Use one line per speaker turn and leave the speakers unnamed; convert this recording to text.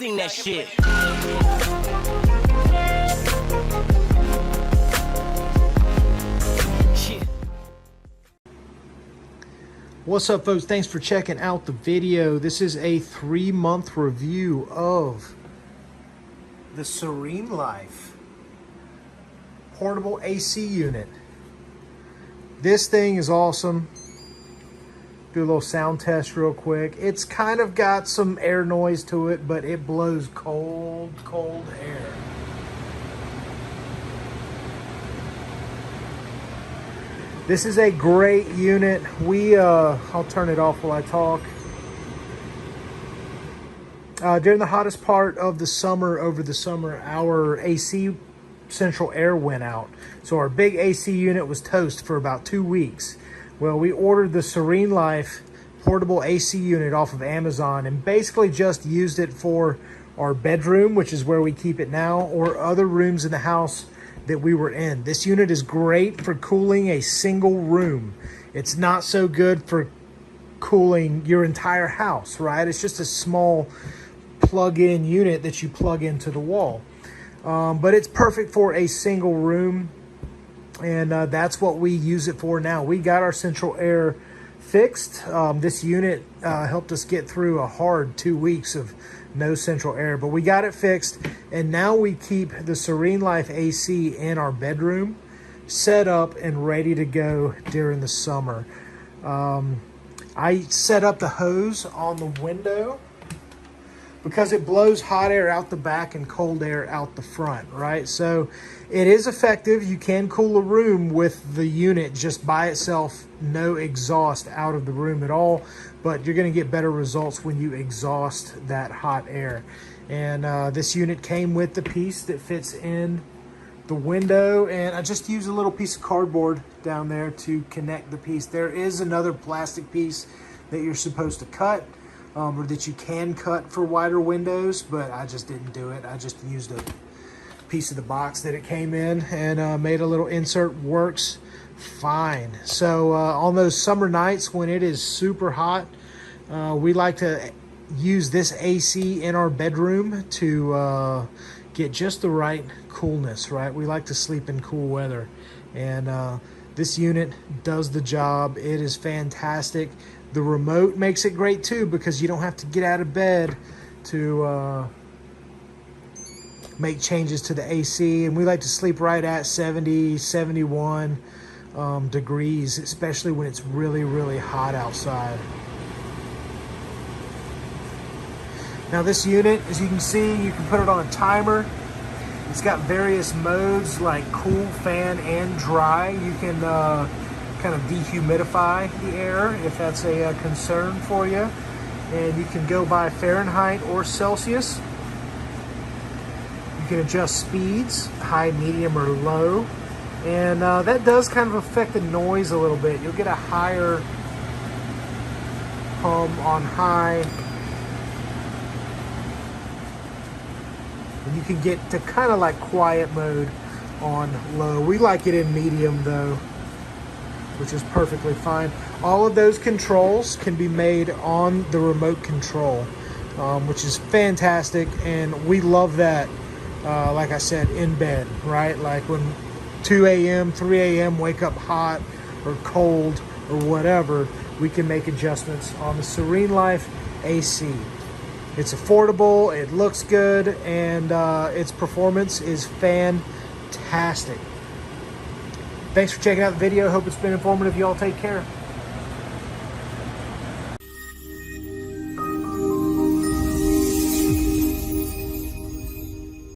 sing that shit.
What's up, folks? Thanks for checking out the video. This is a 3-month review of the SereneLife portable AC unit. This thing is awesome. Do a little sound test real quick. It's kind of got some air noise to it, but it blows cold, cold air. This is a great unit. I'll turn it off while I talk. During the hottest part of the summer, over the summer, our AC central air went out. So our big AC unit was toast for about 2 weeks. Well, we ordered the SereneLife portable AC unit off of Amazon and basically just used it for our bedroom, which is where we keep it now, or other rooms in the house that we were in. This unit is great for cooling a single room. It's not so good for cooling your entire house, right? It's just a small plug-in unit that you plug into the wall. But it's perfect for a single room, and that's what we use it for now. We got our central air fixed. This unit helped us get through a hard 2 weeks of no central air, but we got it fixed, and now we keep the SereneLife AC in our bedroom set up and ready to go during the summer. I set up the hose on the window because it blows hot air out the back and cold air out the front, right? So it is effective. You can cool a room with the unit just by itself, no exhaust out of the room at all, but you're gonna get better results when you exhaust that hot air. And this unit came with the piece that fits in the window, and I just used a little piece of cardboard down there to connect the piece. There is another plastic piece that you're supposed to cut, or that you can cut for wider windows, but I just didn't do it. I just used a piece of the box that it came in and made a little insert. Works fine. So on those summer nights when it is super hot, we like to use this AC in our bedroom to get just the right coolness, right? We like to sleep in cool weather, and this unit does the job. It is fantastic. The remote makes it great too, because you don't have to get out of bed to make changes to the AC. And we like to sleep right at 70, 71 degrees, especially when it's really, really hot outside. Now this unit, as you can see, you can put it on a timer. It's got various modes like cool, fan, and dry. You can kind of dehumidify the air if that's a concern for you. And you can go by Fahrenheit or Celsius. You can adjust speeds, high, medium, or low. And that does kind of affect the noise a little bit. You'll get a higher hum on high. And you can get to kind of like quiet mode on low. We like it in medium though, which is perfectly fine. All of those controls can be made on the remote control, which is fantastic. And we love that, like I said, in bed, right? Like when 2 a.m., 3 a.m., wake up hot or cold or whatever, we can make adjustments on the SereneLife AC. It's affordable, it looks good, and its performance is fantastic. Thanks for checking out the video. Hope it's been informative. Y'all take care.